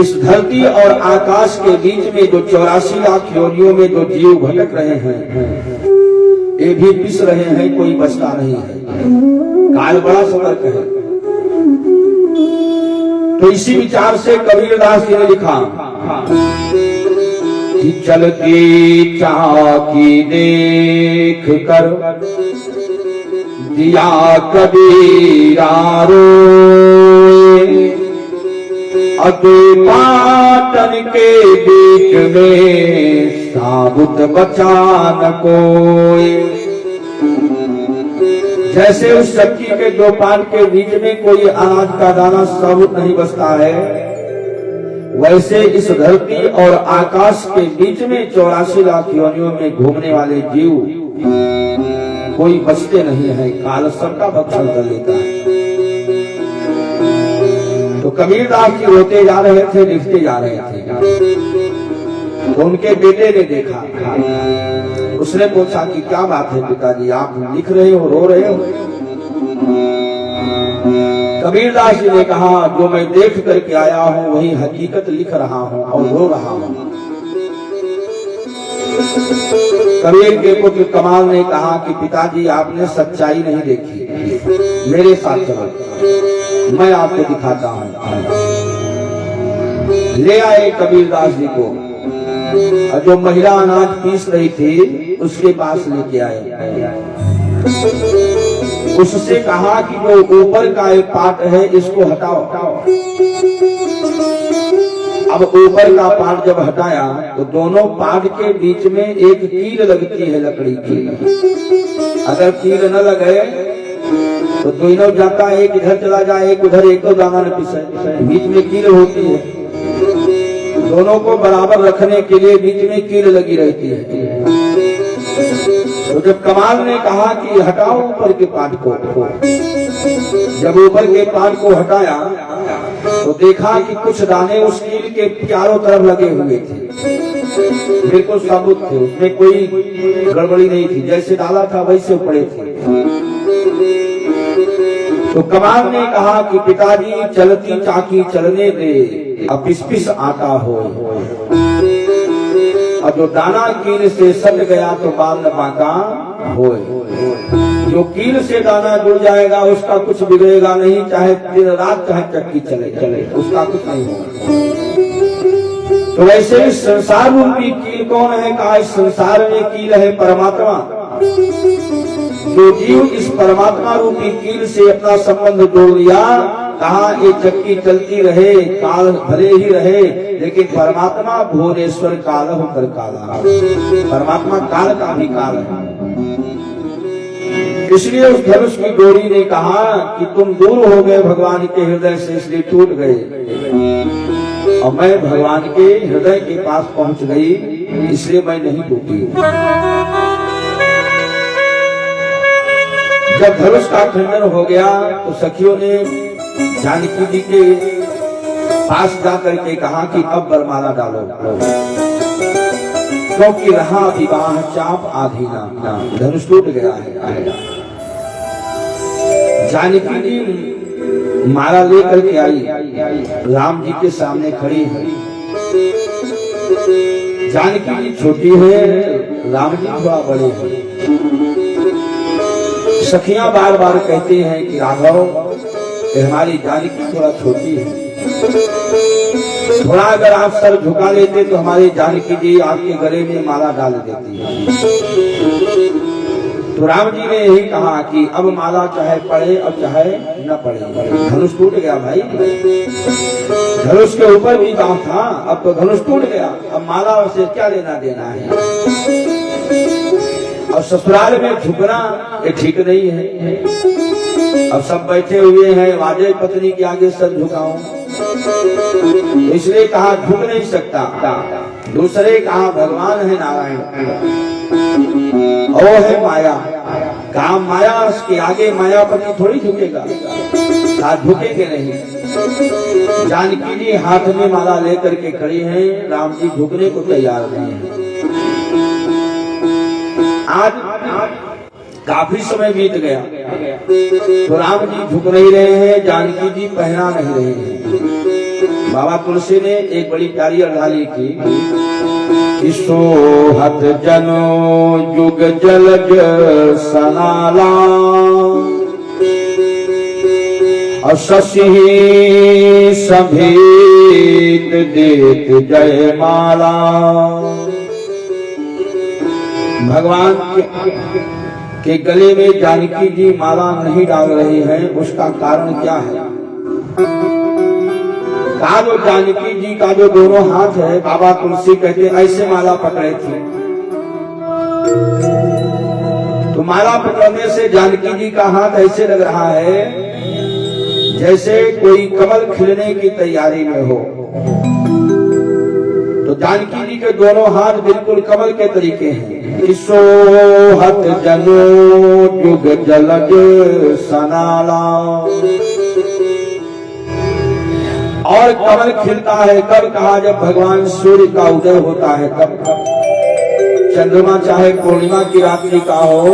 इस धरती और आकाश के बीच में जो 84 लाख योनियों में जो जीव भटक रहे हैं, ये भी पिस रहे हैं, कोई बचता नहीं है। काल बड़ा सतर्क है। तो इसी विचार से कबीरदास जी ने लिखा कि चलती चाकी देख कर दिया कबीरा रोए, अदे पाटन के बीच में साबुत बचा न कोई। जैसे उस चक्की के दो पाट के बीच में कोई अनाज का दाना साबुत नहीं बचता है, वैसे इस धरती और आकाश के बीच में 84 लाख योनियों में घूमने वाले जीव कोई बचते नहीं है। काल सबका भक्षण कर लेता है। तो कबीरदास जी रोते जा रहे थे, लिखते जा रहे थे। तो उनके बेटे ने देखा, उसने पूछा कि क्या बात है पिताजी, आप लिख रहे हो, रो रहे हो? कबीरदास जी ने कहा जो मैं देख करके आया हूँ वही हकीकत लिख रहा हूँ और रो रहा हूँ। कबीर के पुत्र कमाल ने कहा कि पिताजी आपने सच्चाई नहीं देखी, मेरे साथ चलो, मैं आपको दिखाता हूँ। ले आए कबीरदास जी को, और जो महिला अनाज पीस रही थी उसके पास लेके आए। उससे कहा कि जो ऊपर का एक पार्ट है इसको हटाओ। अब ऊपर का पार्ट जब हटाया तो दोनों पार्ट के बीच में एक कील लगती है लकड़ी की। अगर कील न लगे तो दोनों जाता है, एक इधर चला जाए एक उधर, एक तो दाना न पिसे, बीच में कील होती है। दोनों को बराबर रखने के लिए बीच में कील लगी रहती है। तो जब कमाल ने कहा कि हटाओ ऊपर के पार्ट को, जब ऊपर के पार्ट को हटाया तो देखा कि कुछ दाने उस कील के चारों तरफ लगे हुए थे। बिल्कुल साबुत थे, उसमें कोई गड़बड़ी नहीं थी, जैसे डाला था वैसे पड़े थे। तो कमान ने कहा कि पिताजी चलती चाकी चलने दे, अब पिस आटा हो, और जो दाना कील से सट गया तो बाल न बांका होए। जो कील से दाना जुड़ जाएगा उसका कुछ बिगड़ेगा नहीं, चाहे दिन रात चाहे चक्की चले उसका कुछ नहीं होगा। तो वैसे ही संसार रूपी कील कौन है? कहा इस संसार में कील है परमात्मा। जो जीव इस परमात्मा रूपी कील से अपना संबंध जोड़ लिया, कहा ये चक्की चलती रहे, काल भले ही रहे, लेकिन परमात्मा भुवनेश्वर काल होकर काला, परमात्मा काल का भी काल है। इसलिए उस धनुष की डोरी ने कहा कि तुम दूर हो गए भगवान के हृदय से, इसलिए टूट गए, और मैं भगवान के हृदय के पास पहुंच गई, इसलिए मैं नहीं टूटी। जब धनुष का खंडन हो गया तो सखियों ने जानकी जी के पास जाकर के कहा कि अब वरमाला डालो, क्योंकि रहा विवाह चाप आधीना, धनुष टूट गया है। जानकी जी माला लेकर के आई, राम जी के सामने खड़ी है। जानकी जी छोटी है, राम जी थोड़ा बड़े हैं। सखियां बार बार कहते हैं कि राघव हमारी जानकी थोड़ा छोटी है, थोड़ा अगर आप सर झुका लेते तो हमारी जानकी जी आपके गले में माला डाल देती है। तो राम जी ने यही कहा कि अब माला चाहे पड़े और चाहे न पड़े, धनुष टूट गया भाई, धनुष के ऊपर भी काम था, अब तो धनुष टूट गया, अब माला से क्या लेना देना है। और ससुराल में झुकना ये ठीक नहीं है। अब सब बैठे हुए हैं, वाजे पत्नी के आगे सर झुकाऊं, इसलिए कहा झुक नहीं सकता। दूसरे कहा भगवान है नारायण, वो है माया, कहा माया, उसके आगे मायापति थोड़ी झुकेगा, कहा झुकेंगे नहीं। जानकी जी हाथ में माला लेकर के खड़ी हैं, राम जी झुकने को तैयार नहीं है। आज काफी समय बीत गया तो राम जी झुक नहीं रहे हैं, जानकी जी पहना नहीं रहे हैं। बाबा तुलसी ने एक बड़ी प्यारी अर्धाली की, सोहत जनो युग जलज सनाला, और शशि सभेद देत जय माला। भगवान के गले में जानकी जी माला नहीं डाल रही हैं, उसका कारण क्या है? कहा जो जानकी जी का जो दोनों हाथ है, बाबा तुलसी कहते ऐसे माला पकड़े थे, तो माला पकड़ने से जानकी जी का हाथ ऐसे लग रहा है जैसे कोई कमल खिलने की तैयारी में हो। तो जानकी जी के दोनों हाथ बिल्कुल कमल के तरीके हैं। सोहत जनो युग जलज सनाला, और कमल खिलता है कब? कहा जब भगवान सूर्य का उदय होता है तब। चंद्रमा चाहे पूर्णिमा की रात्रि का हो,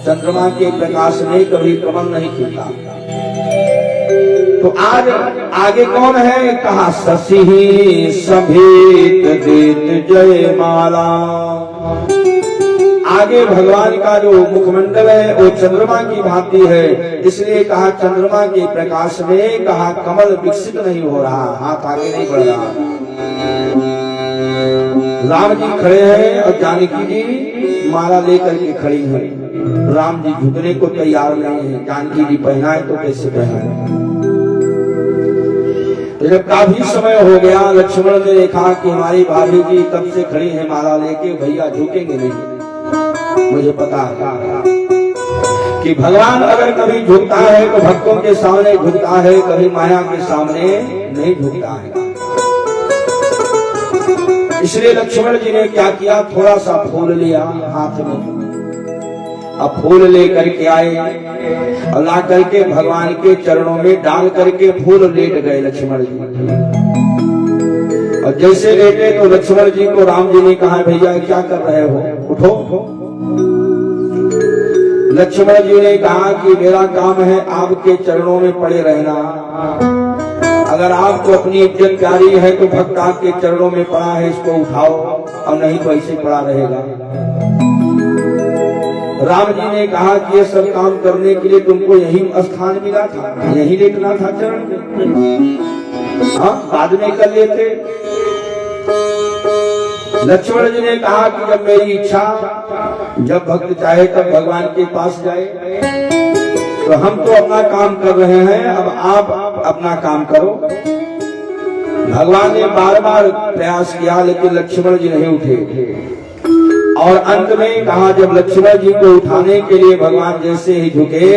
चंद्रमा के प्रकाश में कभी कमल नहीं खिलता। तो आज आगे कौन है? कहा शशि सभेद देत जय माला। आगे भगवान का जो मुखमंडल है वो चंद्रमा की भांति है, इसलिए कहा चंद्रमा के प्रकाश में, कहा कमल विकसित नहीं हो रहा, हाथ आगे नहीं बढ़ रहा। राम जी खड़े हैं और जानकी जी माला लेकर के खड़ी है। राम जी झुकने को तैयार नहीं है, जानकी जी पहनाए तो कैसे पहनाए। तो जब काफी समय हो गया, लक्ष्मण ने देखा कि हमारी भाभी जी तब से खड़ी है माला लेके, भैया झुकेंगे नहीं। मुझे पता है कि भगवान अगर कभी झुकता है तो भक्तों के सामने झुकता है, कभी माया के सामने नहीं झुकता है। इसलिए लक्ष्मण जी ने क्या किया, थोड़ा सा फूल लिया हाथ में, अब फूल लेकर के आए और ला करके भगवान के चरणों में डाल करके फूल लेट गए लक्ष्मण जी। और और जैसे लेटे तो लक्ष्मण जी को राम जी ने कहा, भैया क्या कर रहे हो, उठो। लक्ष्मण जी ने कहा कि मेरा काम है आपके चरणों में पड़े रहना। अगर आपको अपनी इज्जत प्यारी है तो भक्त आपके चरणों में पड़ा है, इसको उठाओ, और नहीं तो ऐसे पड़ा रहेगा। राम जी ने कहा कि ये सब काम करने के लिए तुमको यही स्थान मिला था, यही लेटना था चरण में, हाँ बाद में कर लेते। लक्ष्मण जी ने कहा कि जब मेरी इच्छा, जब भक्त चाहे तब भगवान के पास जाए, तो हम तो अपना काम कर रहे हैं, अब आप अपना काम करो। भगवान ने बार बार प्रयास किया लेकिन लक्ष्मण जी नहीं उठे, और अंत में कहा, जब लक्ष्मण जी को उठाने के लिए भगवान जैसे ही झुके,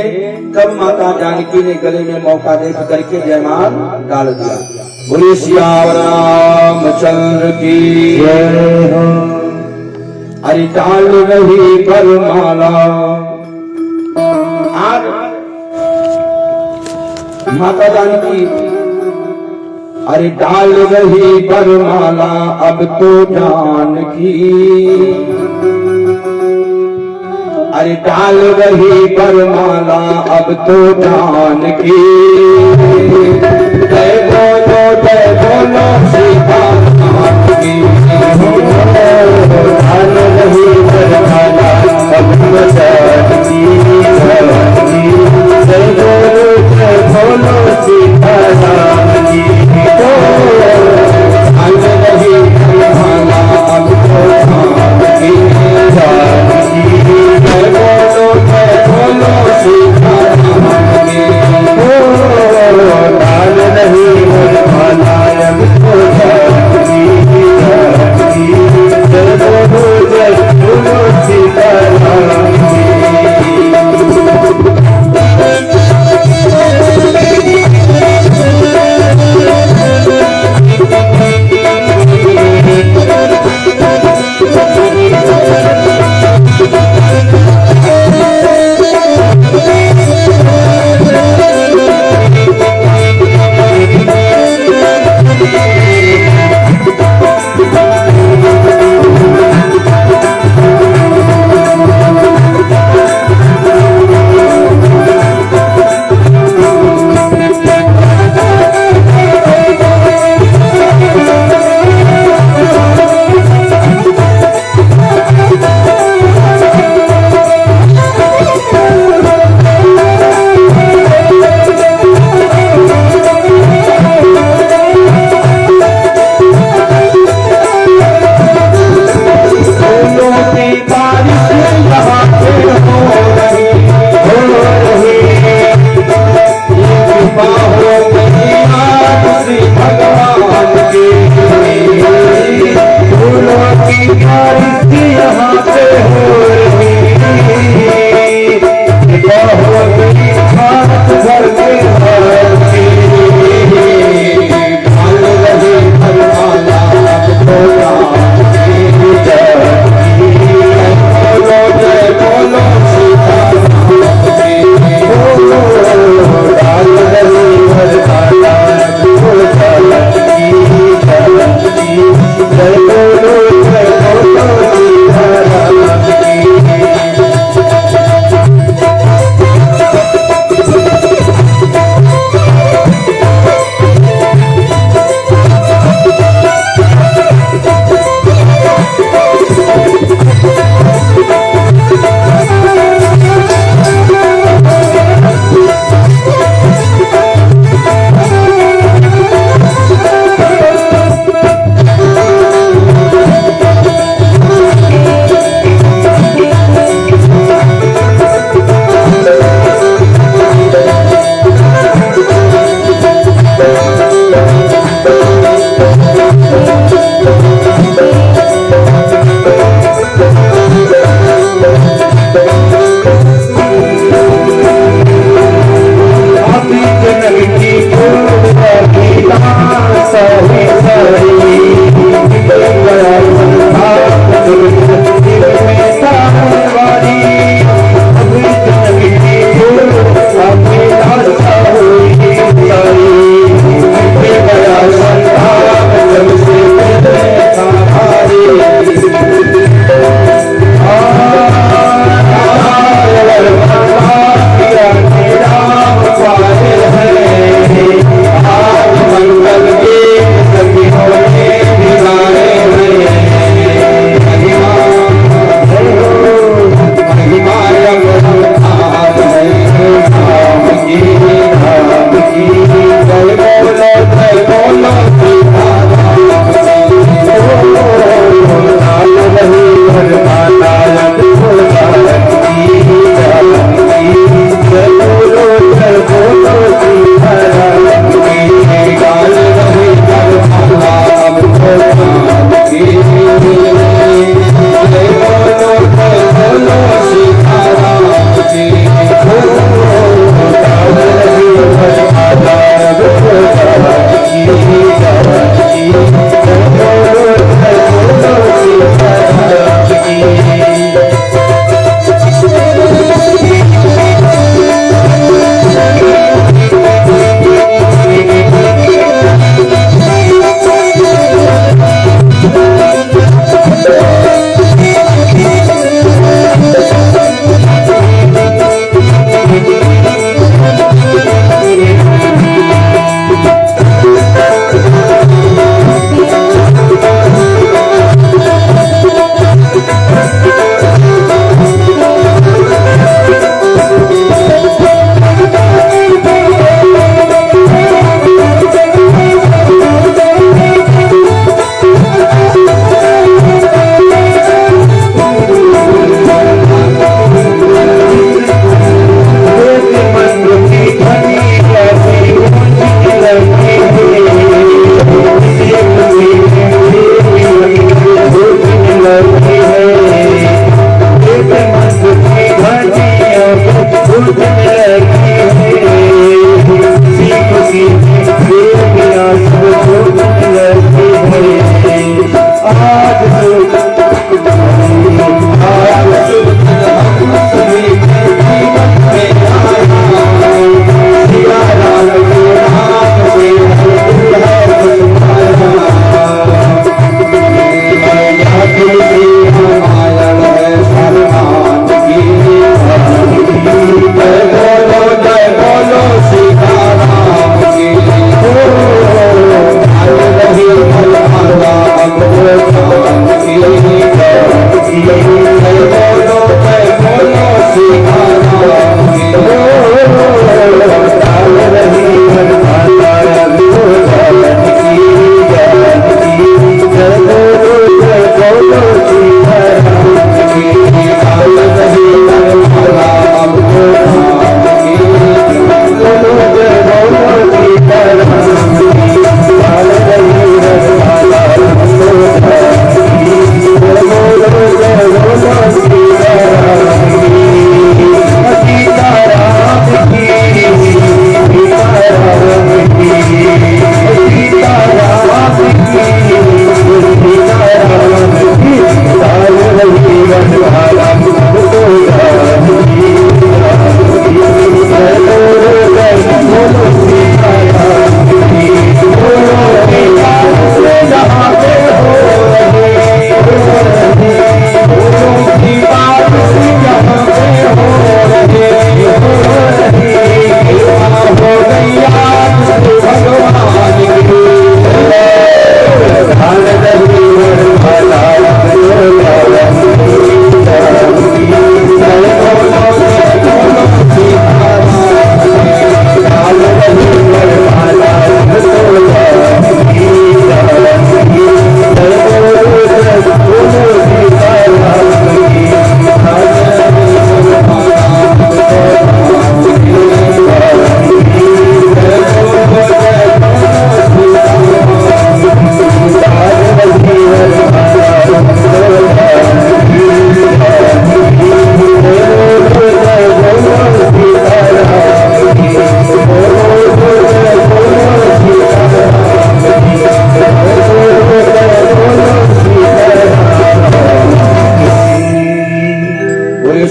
तब माता जानकी ने गले में मौका देख करके जयमाल डाल दिया। बोले सियावर रामचंद्र की जय हो। अरे डाल रही बरमाला, आज माता जानकी अरे डाल रही बरमाला, अब तो जानकी अरे डाल रही बरमाला, अब तो जानकी। जय बोलो सीता माता की, डाल रही बरमाला, अब तो जानकी। जय बोलो सीता राम की, डाल रही बरमाला, अब तो जानकी। जय बोलो सीता राम की, डाल रही बरमाला, अब तो जानकी। जय बोलो सीता राम की।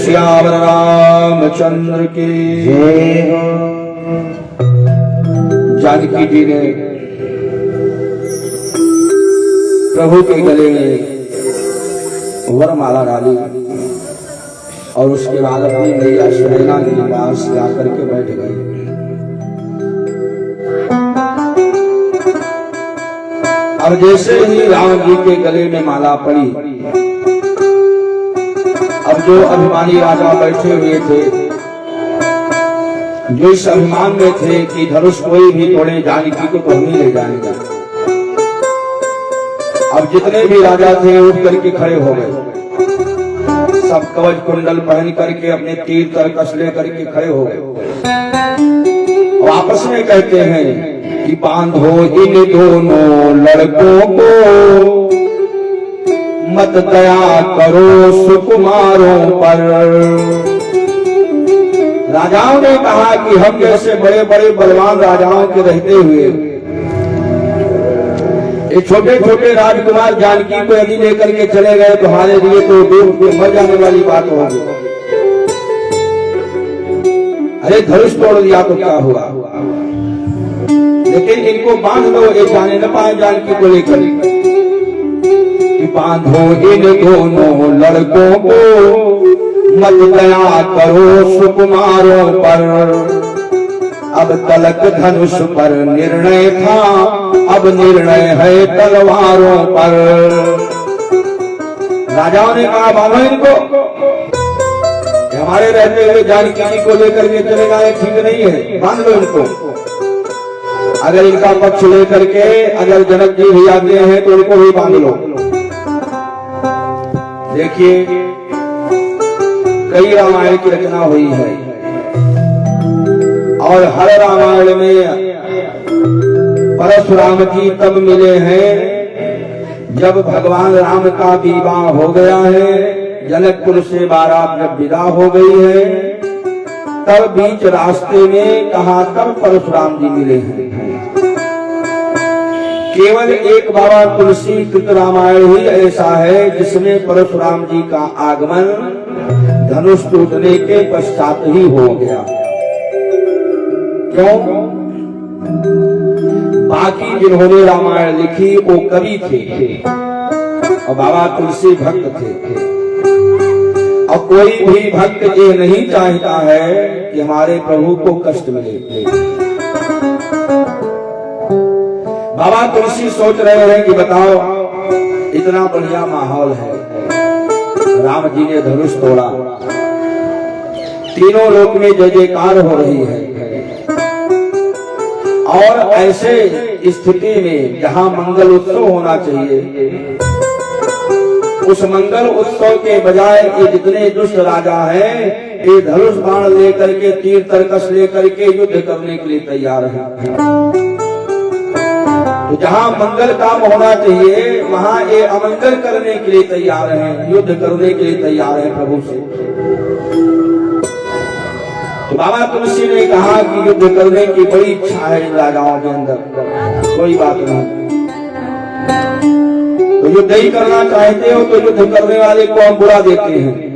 श्याम रामचंद्र की जय हो। जानकी जी ने प्रभु के गले में वरमाला डाली और उसके बाद अपनी मैया सुनैना के पास जाकर के बैठ गई। अब जैसे ही राम जी के गले में माला पड़ी, अब जो अभिमानी राजा बैठे हुए थे, जो इस अभिमान में थे कि धनुष कोई भी तोड़े जानकी को तो हम ही ले जाएंगे, अब जितने भी राजा थे उठ करके खड़े हो गए। सब कवच कुंडल पहन करके अपने तीर तरकश ले करके खड़े हो गए और आपस में कहते हैं कि बांधो इन दोनों लड़कों को, मत दया करो सुकुमारों पर। राजाओं ने कहा कि हम जैसे बड़े बड़े बलवान राजाओं के रहते हुए ये छोटे छोटे राजकुमार जानकी को यदि लेकर के चले गए तो हमारे लिए तो डूब के मर जाने वाली बात होगी। अरे धनुष तोड़ दिया तो क्या हुआ, लेकिन इनको बांध दो, ये जाने न पाए जानकी को लेकर। बांधो इन दोनों लड़कों को, मत दया करो सुकुमारों पर। अब तलक धनुष पर निर्णय था, अब निर्णय है तलवारों पर। राजाओं ने कहा बांधो इनको, हमारे रहते हुए जानकी को लेकर के चले गए, ठीक नहीं है, बांध लो इनको। अगर इनका पक्ष लेकर के अगर जनक जी भी आते हैं तो इनको भी बांध लो। देखिए कई रामायण की रचना हुई है और हर रामायण में परशुराम जी तब मिले हैं जब भगवान राम का विवाह हो गया है, जनकपुर से बारात जब विदा हो गई है, तब बीच रास्ते में कहा तब परशुराम जी मिले हैं। केवल एक बाबा तुलसी कृत रामायण ही ऐसा है जिसमें परशुराम जी का आगमन धनुष टूटने के पश्चात ही हो गया। क्यों? बाकी जिन्होंने रामायण लिखी वो कवि थे और बाबा तुलसी भक्त थे। और कोई भी भक्त ये नहीं चाहता है कि हमारे प्रभु को कष्ट मिले। बाबा तुलसी सोच रहे हैं कि बताओ इतना बढ़िया माहौल है, राम जी ने धनुष तोड़ा, तीनों लोक में जय जयकार हो रही है, और ऐसे स्थिति में जहां मंगल उत्सव होना चाहिए उस मंगल उत्सव के बजाय ये जितने दुष्ट राजा हैं ये धनुष बाण लेकर के तीर तरकश लेकर के युद्ध करने के लिए तैयार हैं। तो जहां मंगल काम होना चाहिए वहां ये अमंगल करने के लिए तैयार हैं, युद्ध करने के लिए तैयार हैं प्रभु से। तो बाबा तुलसी ने कहा कि युद्ध करने की बड़ी इच्छा है इन राजाओं के अंदर, कोई बात नहीं। तो युद्ध ही करना चाहते हो तो युद्ध करने वाले को हम बुला देते हैं।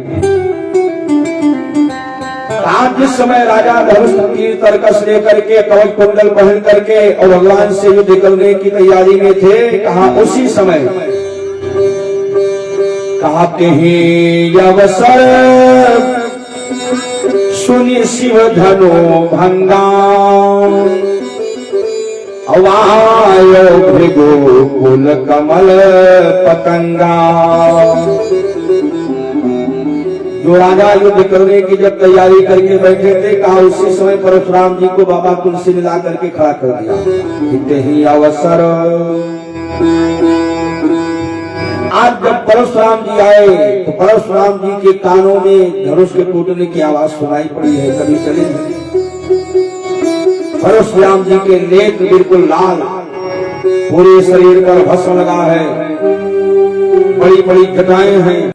आज जिस समय राजा धनुष तीर तरकस लेकर के कवच कुंडल पहन करके और भगवान से युद्ध करने की तैयारी में थे, कहा उसी समय कहा कहीं अवसर सुनि शिव धनु भंगा अवायो भृगु कुल कमल पतंगा। जो राजा युद्ध करने की जब तैयारी करके बैठे थे, कहा उसी समय परशुराम जी को बाबा तुलसी मिला करके खड़ा कर दिया। इतने ही अवसर आज जब परशुराम जी आए तो परशुराम जी के कानों में धनुष के टूटने की आवाज सुनाई पड़ी है। कभी चले परशुराम जी के नेत्र बिल्कुल लाल, पूरे शरीर पर भस्म लगा है, बड़ी बड़ी जटाएं हैं।